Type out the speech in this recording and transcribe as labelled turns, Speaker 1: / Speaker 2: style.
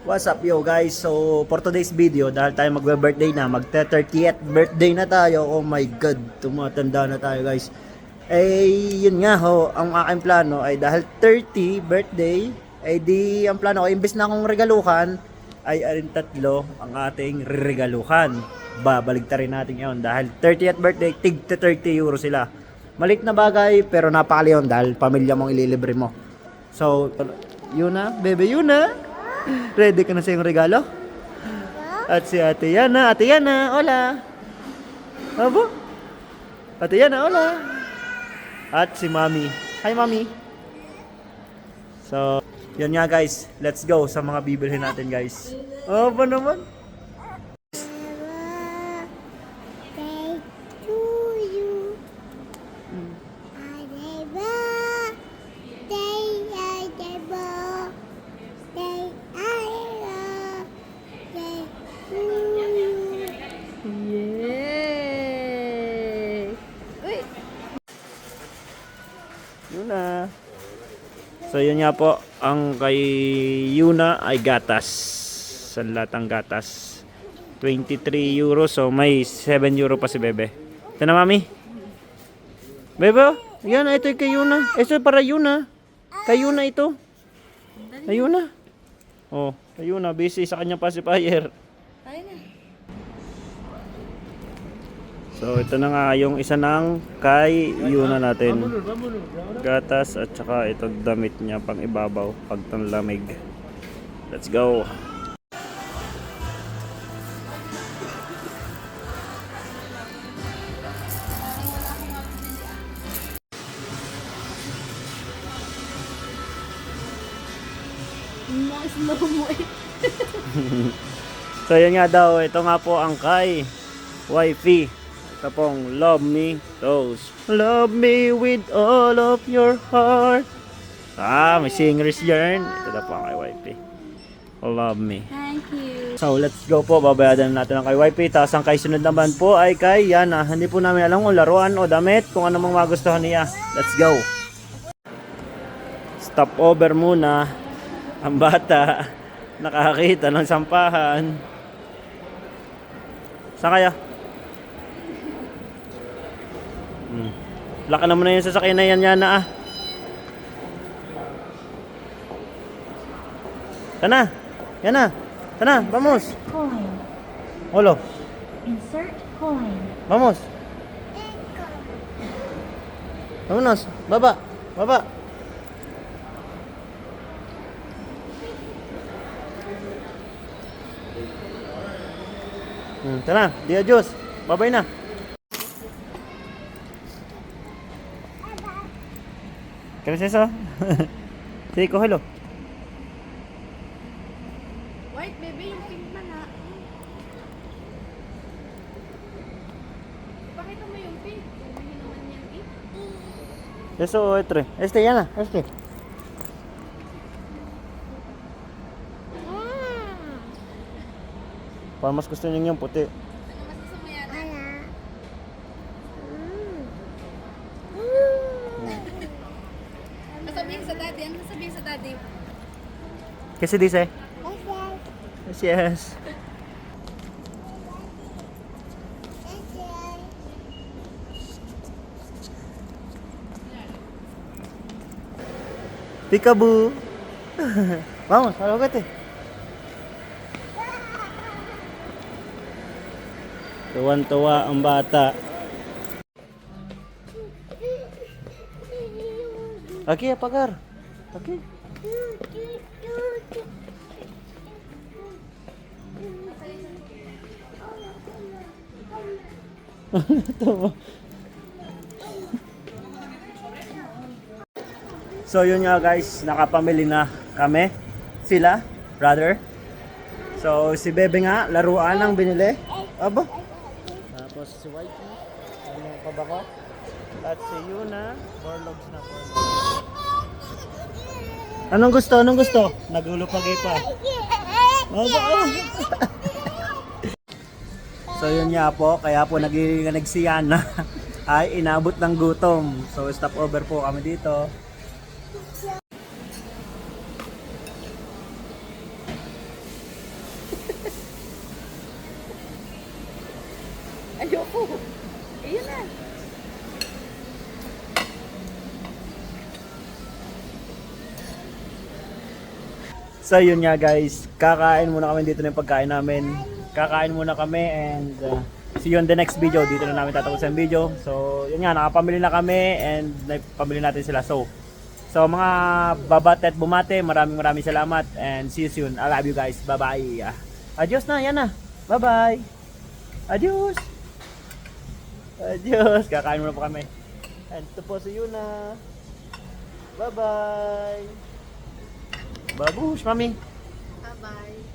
Speaker 1: What's up yo guys? So for today's video, dahil tayo magbe-birthday na, magte-30th birthday na tayo. Oh my god, tumatanda na tayo guys. Eh yun nga ho, ang aking plano ay dahil 30 birthday, ay di ang plano ko, imbes na akong regaluhan, ay arin tatlo ang ating regaluhan. Babaligtarin natin yun dahil 30th birthday, tig 30 euro sila. Maliit na bagay pero napakali yun dahil pamilya mong ililibre mo. So, yun na, bebe, yun na. Ready ka na sa iyong regalo? At si Ate Yana. Ate Yana, hola. Abo? Ate Yana, hola. At si Mami. Hi, Mami. So, yun nga guys. Let's go sa mga bibilhin natin guys. Aba naman. Yuna. So yun nga po, ang kay Yuna ay gatas. Sa latang gatas 23 euro, so may 7 euro pa si Bebe. Ito na Mami. Bebe, yan, ito kay Yuna. Ito para Yuna. Kay Yuna ito. Kay Yuna. Oh, kay Yuna, busy sa kanyang pacifier. So ito na nga yung isa ng kay Yuna natin. Gatas at saka ito damit niya pang ibabaw pag lamig. Let's go. So yan nga daw, ito nga po ang kay wifey. Ito pong love me toast. Love me with all of your heart. May singer's yarn. Ito na po ang kay wifey. Love me.
Speaker 2: Thank you.
Speaker 1: So let's go po, babayadan natin ang kay wifey. Tapos ang kay sunod naman po ay kay Yana. Hindi po namin alam kung laruan o damit, kung ano mang magustuhan niya. Let's go. Stop over muna. Ang bata nakakita ng sampahan. Saan kaya? Laka na muna yung sasakyan na yan na ah. Sana. Yan na. Sana. Vamos.
Speaker 2: Coin.
Speaker 1: Holo.
Speaker 2: Insert coin.
Speaker 1: Vamos. Vámonos. Baba. Baba. Tara. Di adios. Babay na. ¿Qué es eso? Sí, cógelo.
Speaker 2: White baby, yung pink man ha. Pakita mo yung pink. Hindi naman yan eh.
Speaker 1: Eso, este, Yana, este. Parang mas gusto niyo yung puti.
Speaker 2: Ano masasa mo yan? Masabihin sa daddy. Ano sabihin sa daddy?
Speaker 1: ¿Qué se dice? Yes, yes. Peekaboo. Vamos, alógate. Tuwan-tuwa ang bata. Aquí, apagar. Aquí. So yun nga guys, nakapamili na kami. Sila, brother. So si Bebe nga, laruan ang binili. Aba. Tapos si Whitey, ano pa ba ko? At si Yuna, Borlogs na po. Anong gusto? Anong gusto? Nagulupagay pa. Aba. So yun nga po, kaya po nagsiyan na ay inabot ng gutom. So stop over po kami dito.
Speaker 2: Ayun na.
Speaker 1: So yun nga guys, kakain muna kami dito ng pagkain namin. Kakain muna kami and see you on the next video. Dito na namin tatapos ang video. So yun nga, nakapamili na kami and pamili natin sila. So mga babate at bumate, maraming salamat and see you soon. I love you guys. Bye bye. Adios na, yan na. Bye bye. Adios. Adios. Kakain muna po kami. And ito po si Yuna. Bye bye. Babush, mami.
Speaker 2: Bye-bye.